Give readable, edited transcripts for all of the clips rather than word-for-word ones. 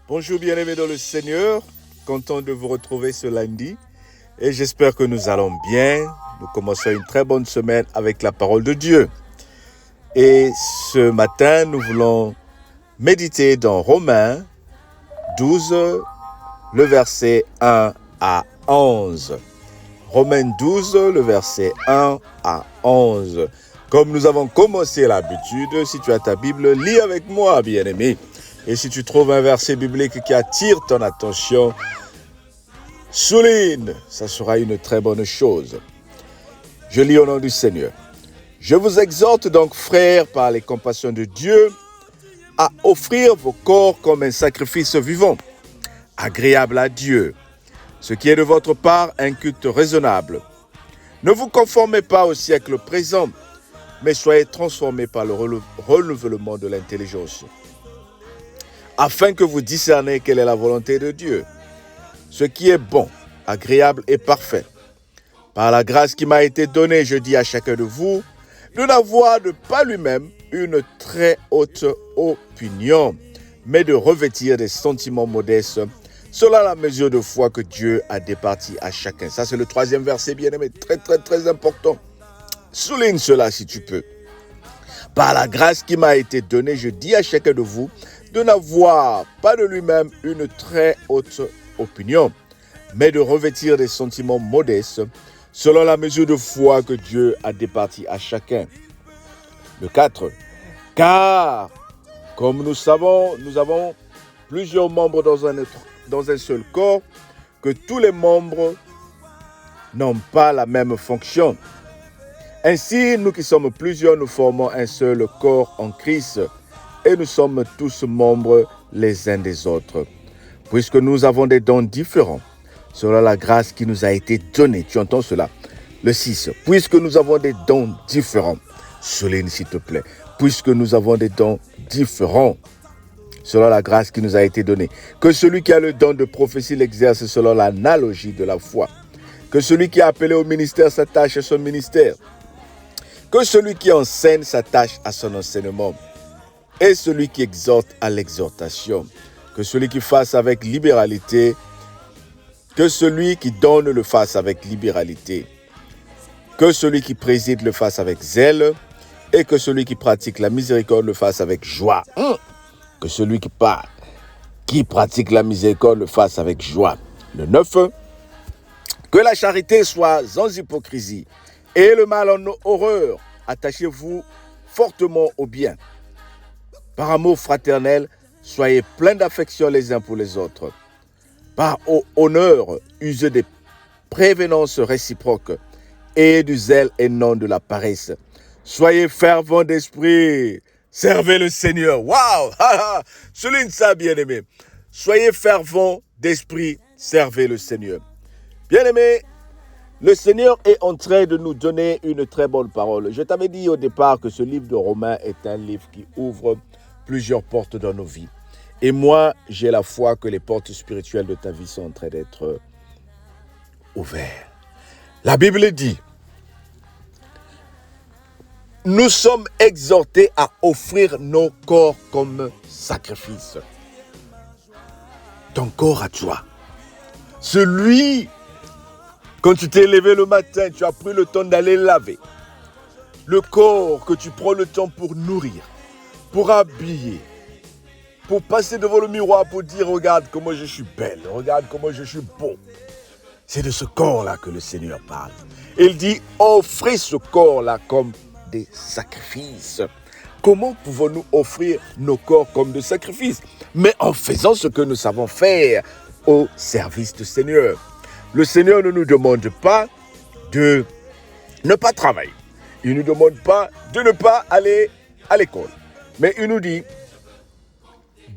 Bonjour bien-aimés dans le Seigneur, content de vous retrouver ce lundi et j'espère que nous allons bien. Nous commençons une très bonne semaine avec la parole de Dieu. Et ce matin, nous voulons méditer dans Romains 12, le verset 1 à 11. Romains 12, le verset 1 à 11. Comme nous avons commencé l'habitude, si tu as ta Bible, lis avec moi, bien-aimé. Et si tu trouves un verset biblique qui attire ton attention, souligne, ça sera une très bonne chose. Je lis au nom du Seigneur. Je vous exhorte donc, frères, par les compassions de Dieu, à offrir vos corps comme un sacrifice vivant, agréable à Dieu, ce qui est de votre part un culte raisonnable. Ne vous conformez pas au siècle présent, mais soyez transformés par le renouvellement de l'intelligence, afin que vous discerniez quelle est la volonté de Dieu, ce qui est bon, agréable et parfait. Par la grâce qui m'a été donnée, je dis à chacun de vous, de n'avoir de pas lui-même une très haute opinion, mais de revêtir des sentiments modestes, selon la mesure de foi que Dieu a départie à chacun. Ça, c'est le 3e verset, bien-aimé, très important. Souligne cela si tu peux. Par la grâce qui m'a été donnée, je dis à chacun de vous, de n'avoir pas de lui-même une très haute opinion, mais de revêtir des sentiments modestes, selon la mesure de foi que Dieu a départie à chacun. Le 4. Car, comme nous savons, nous avons plusieurs membres dans un seul corps, que tous les membres n'ont pas la même fonction. Ainsi, nous qui sommes plusieurs, nous formons un seul corps en Christ, et nous sommes tous membres les uns des autres. Puisque nous avons des dons différents, selon la grâce qui nous a été donnée. Tu entends cela? Le 6. Puisque nous avons des dons différents. Souligne s'il te plaît. Puisque nous avons des dons différents, selon la grâce qui nous a été donnée. Que celui qui a le don de prophétie l'exerce selon l'analogie de la foi. Que celui qui est appelé au ministère s'attache à son ministère. Que celui qui enseigne s'attache à son enseignement. Et celui qui exhorte à l'exhortation. Que celui qui fasse avec libéralité. Que celui qui donne le fasse avec libéralité. Que celui qui préside le fasse avec zèle. Et que celui qui pratique la miséricorde le fasse avec joie. Que celui qui pratique la miséricorde le fasse avec joie. Le 9. Que la charité soit sans hypocrisie. Et le mal en horreur. Attachez-vous fortement au bien. Par amour fraternel, soyez pleins d'affection les uns pour les autres. Par honneur, usez des prévenances réciproques et du zèle et non de la paresse. Soyez fervents d'esprit. Servez le Seigneur. Waouh! Souligne ça, bien-aimé. Soyez fervents d'esprit. Servez le Seigneur. Bien-aimé, le Seigneur est en train de nous donner une très bonne parole. Je t'avais dit au départ que ce livre de Romains est un livre qui ouvre plusieurs portes dans nos vies. Et moi, j'ai la foi que les portes spirituelles de ta vie sont en train d'être ouvertes. La Bible dit, nous sommes exhortés à offrir nos corps comme sacrifice. Ton corps à toi. Celui, quand tu t'es levé le matin, tu as pris le temps d'aller laver. Le corps que tu prends le temps pour nourrir, pour habiller, pour passer devant le miroir, pour dire, regarde comment je suis belle, regarde comment je suis beau. C'est de ce corps-là que le Seigneur parle. Il dit, offrez ce corps-là comme des sacrifices. Comment pouvons-nous offrir nos corps comme des sacrifices? Mais en faisant ce que nous savons faire au service du Seigneur. Le Seigneur ne nous demande pas de ne pas travailler. Il ne nous demande pas de ne pas aller à l'école. Mais il nous dit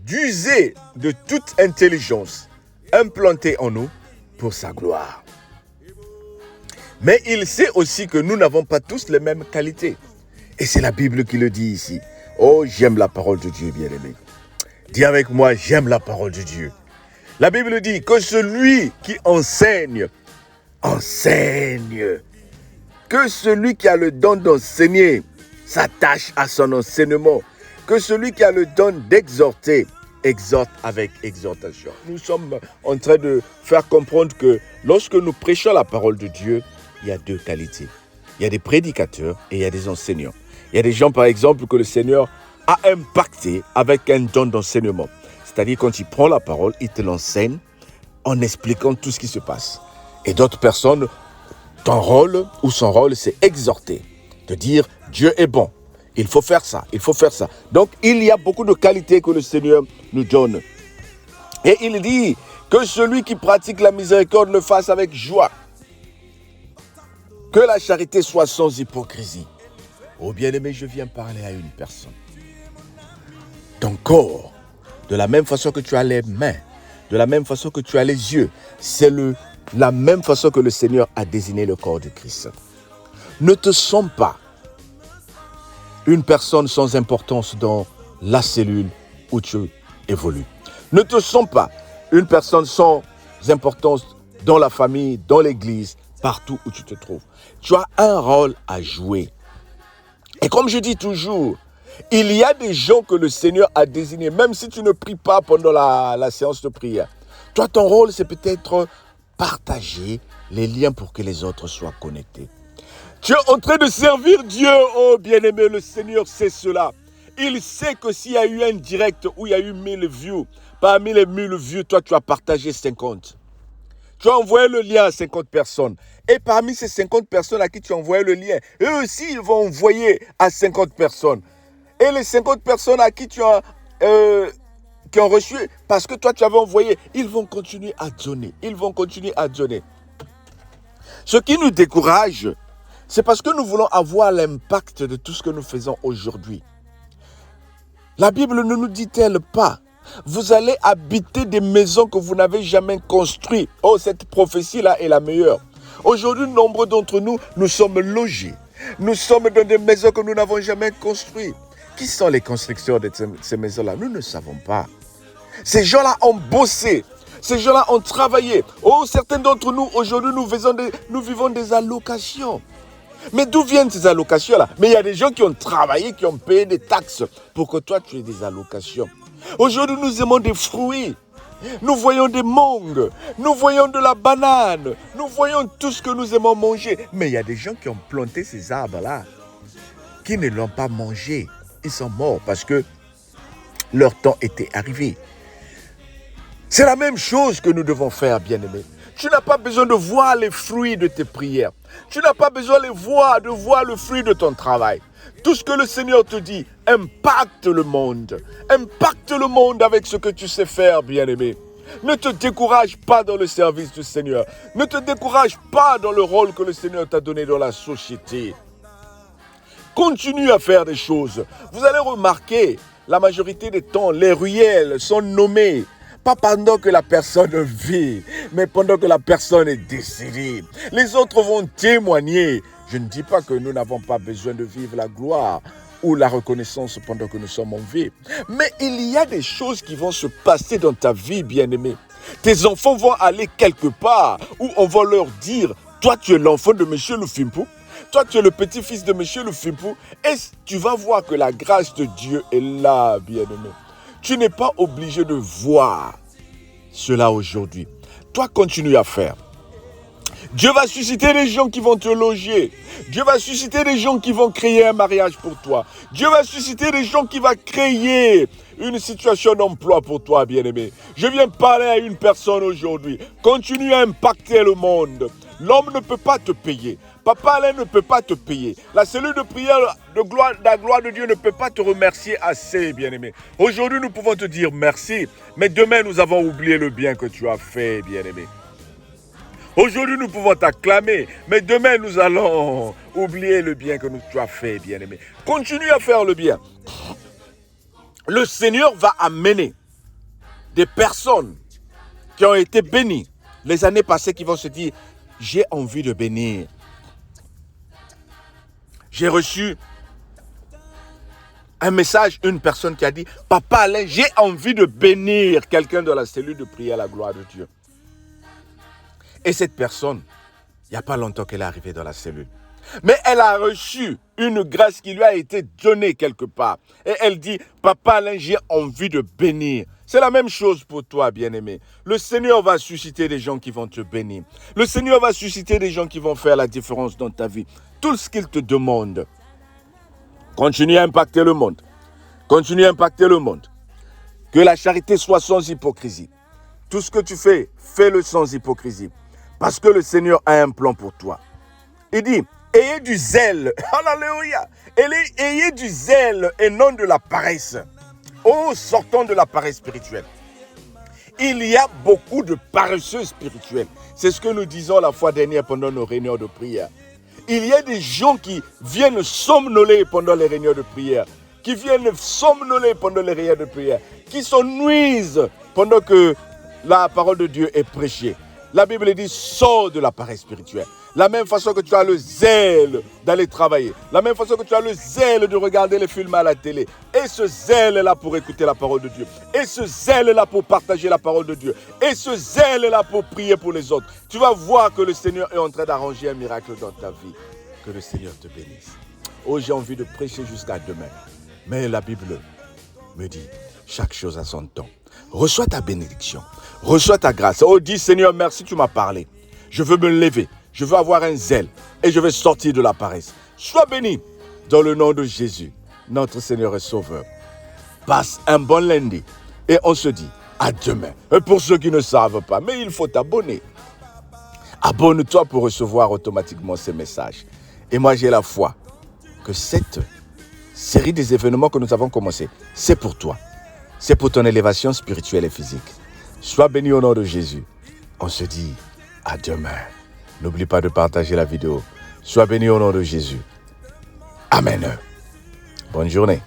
d'user de toute intelligence implantée en nous pour sa gloire. Mais il sait aussi que nous n'avons pas tous les mêmes qualités. Et c'est la Bible qui le dit ici. Oh, j'aime la parole de Dieu, bien-aimé. Dis avec moi, j'aime la parole de Dieu. La Bible dit que celui qui enseigne, enseigne. Que celui qui a le don d'enseigner s'attache à son enseignement. Que celui qui a le don d'exhorter, exhorte avec exhortation. Nous sommes en train de faire comprendre que lorsque nous prêchons la parole de Dieu, il y a deux qualités. Il y a des prédicateurs et il y a des enseignants. Il y a des gens, par exemple, que le Seigneur a impacté avec un don d'enseignement. C'est-à-dire, quand il prend la parole, il te l'enseigne en expliquant tout ce qui se passe. Et d'autres personnes, ton rôle ou son rôle, c'est exhorter, de dire Dieu est bon. Il faut faire ça, il faut faire ça. Donc, il y a beaucoup de qualités que le Seigneur nous donne. Et il dit que celui qui pratique la miséricorde le fasse avec joie. Que la charité soit sans hypocrisie. Oh bien-aimé, je viens parler à une personne. Ton corps, de la même façon que tu as les mains, de la même façon que tu as les yeux, c'est la même façon que le Seigneur a désigné le corps de Christ. Ne te sens pas une personne sans importance dans la cellule où tu évolues. Ne te sens pas une personne sans importance dans la famille, dans l'église, partout où tu te trouves. Tu as un rôle à jouer. Et comme je dis toujours, il y a des gens que le Seigneur a désignés, même si tu ne pries pas pendant la séance de prière. Toi, ton rôle, c'est peut-être partager les liens pour que les autres soient connectés. Tu es en train de servir Dieu, oh bien-aimé, le Seigneur sait cela. Il sait que s'il y a eu un direct où il y a eu 1000 views, parmi les 1000 views, toi, tu as partagé 50. Tu as envoyé le lien à 50 personnes. Et parmi ces 50 personnes à qui tu as envoyé le lien, eux aussi, ils vont envoyer à 50 personnes. Et les 50 personnes à qui qui ont reçu, parce que toi, tu avais envoyé, ils vont continuer à donner. Ils vont continuer à donner. Ce qui nous décourage, c'est parce que nous voulons avoir l'impact de tout ce que nous faisons aujourd'hui. La Bible ne nous dit-elle pas, vous allez habiter des maisons que vous n'avez jamais construites. Oh, cette prophétie-là est la meilleure. Aujourd'hui, nombre d'entre nous, nous sommes logés. Nous sommes dans des maisons que nous n'avons jamais construites. Qui sont les constructeurs de ces maisons-là? Nous ne savons pas. Ces gens-là ont bossé. Ces gens-là ont travaillé. Oh, certains d'entre nous, aujourd'hui, nous vivons des allocations. Mais d'où viennent ces allocations-là? Mais il y a des gens qui ont travaillé, qui ont payé des taxes pour que toi, tu aies des allocations. Aujourd'hui, nous aimons des fruits. Nous voyons des mangues. Nous voyons de la banane. Nous voyons tout ce que nous aimons manger. Mais il y a des gens qui ont planté ces arbres-là, qui ne l'ont pas mangé. Ils sont morts parce que leur temps était arrivé. C'est la même chose que nous devons faire, bien-aimés. Tu n'as pas besoin de voir les fruits de tes prières. Tu n'as pas besoin de voir le fruit de ton travail. Tout ce que le Seigneur te dit, impacte le monde. Impacte le monde avec ce que tu sais faire, bien-aimé. Ne te décourage pas dans le service du Seigneur. Ne te décourage pas dans le rôle que le Seigneur t'a donné dans la société. Continue à faire des choses. Vous allez remarquer, la majorité des temps, les ruelles sont nommées. Pas pendant que la personne vit, mais pendant que la personne est décédée. Les autres vont témoigner. Je ne dis pas que nous n'avons pas besoin de vivre la gloire ou la reconnaissance pendant que nous sommes en vie. Mais il y a des choses qui vont se passer dans ta vie, bien-aimé. Tes enfants vont aller quelque part où on va leur dire, toi tu es l'enfant de Monsieur Lufimpou. Toi, tu es le petit-fils de Monsieur Lufimpou. Et tu vas voir que la grâce de Dieu est là, bien-aimé. Tu n'es pas obligé de voir cela aujourd'hui. Toi, continue à faire. Dieu va susciter des gens qui vont te loger. Dieu va susciter des gens qui vont créer un mariage pour toi. Dieu va susciter des gens qui vont créer une situation d'emploi pour toi, bien-aimé. Je viens parler à une personne aujourd'hui. Continue à impacter le monde. L'homme ne peut pas te payer. Papa Alain ne peut pas te payer. La cellule de prière de la gloire de Dieu ne peut pas te remercier assez, bien-aimé. Aujourd'hui, nous pouvons te dire merci. Mais demain, nous avons oublié le bien que tu as fait, bien-aimé. Aujourd'hui, nous pouvons t'acclamer. Mais demain, nous allons oublier le bien que tu as fait, bien-aimé. Continue à faire le bien. Le Seigneur va amener des personnes qui ont été bénies les années passées qui vont se dire, j'ai envie de bénir. J'ai reçu un message, une personne qui a dit, Papa Alain, j'ai envie de bénir quelqu'un de la cellule de prière à la gloire de Dieu. Et cette personne, il n'y a pas longtemps qu'elle est arrivée dans la cellule. Mais elle a reçu une grâce qui lui a été donnée quelque part. Et elle dit, Papa Alain, j'ai envie de bénir. C'est la même chose pour toi, bien-aimé. Le Seigneur va susciter des gens qui vont te bénir. Le Seigneur va susciter des gens qui vont faire la différence dans ta vie. Tout ce qu'il te demande, continue à impacter le monde. Continue à impacter le monde. Que la charité soit sans hypocrisie. Tout ce que tu fais, fais-le sans hypocrisie. Parce que le Seigneur a un plan pour toi. Il dit, ayez du zèle. Alléluia. Ayez du zèle et non de la paresse. Oh, sortons de la paresse spirituelle. Il y a beaucoup de paresseux spirituels. C'est ce que nous disons la fois dernière pendant nos réunions de prière. Il y a des gens qui viennent somnoler pendant les réunions de prière, qui viennent somnoler pendant les réunions de prière, qui se nuisent pendant que la parole de Dieu est prêchée. La Bible dit, sors de la paresse spirituelle. La même façon que tu as le zèle d'aller travailler. La même façon que tu as le zèle de regarder les films à la télé. Et ce zèle-là pour écouter la parole de Dieu. Et ce zèle-là pour partager la parole de Dieu. Et ce zèle-là pour prier pour les autres. Tu vas voir que le Seigneur est en train d'arranger un miracle dans ta vie. Que le Seigneur te bénisse. Oh, j'ai envie de prêcher jusqu'à demain. Mais la Bible me dit, chaque chose a son temps. Reçois ta bénédiction. Reçois ta grâce. Oh, dis Seigneur, merci, tu m'as parlé. Je veux me lever. Je veux avoir un zèle et je veux sortir de la paresse. Sois béni dans le nom de Jésus, notre Seigneur et Sauveur. Passe un bon lundi et on se dit à demain. Et pour ceux qui ne savent pas, mais il faut t'abonner. Abonne-toi pour recevoir automatiquement ces messages. Et moi, j'ai la foi que cette série des événements que nous avons commencé, c'est pour toi. C'est pour ton élévation spirituelle et physique. Sois béni au nom de Jésus. On se dit à demain. N'oublie pas de partager la vidéo. Sois béni au nom de Jésus. Amen. Bonne journée.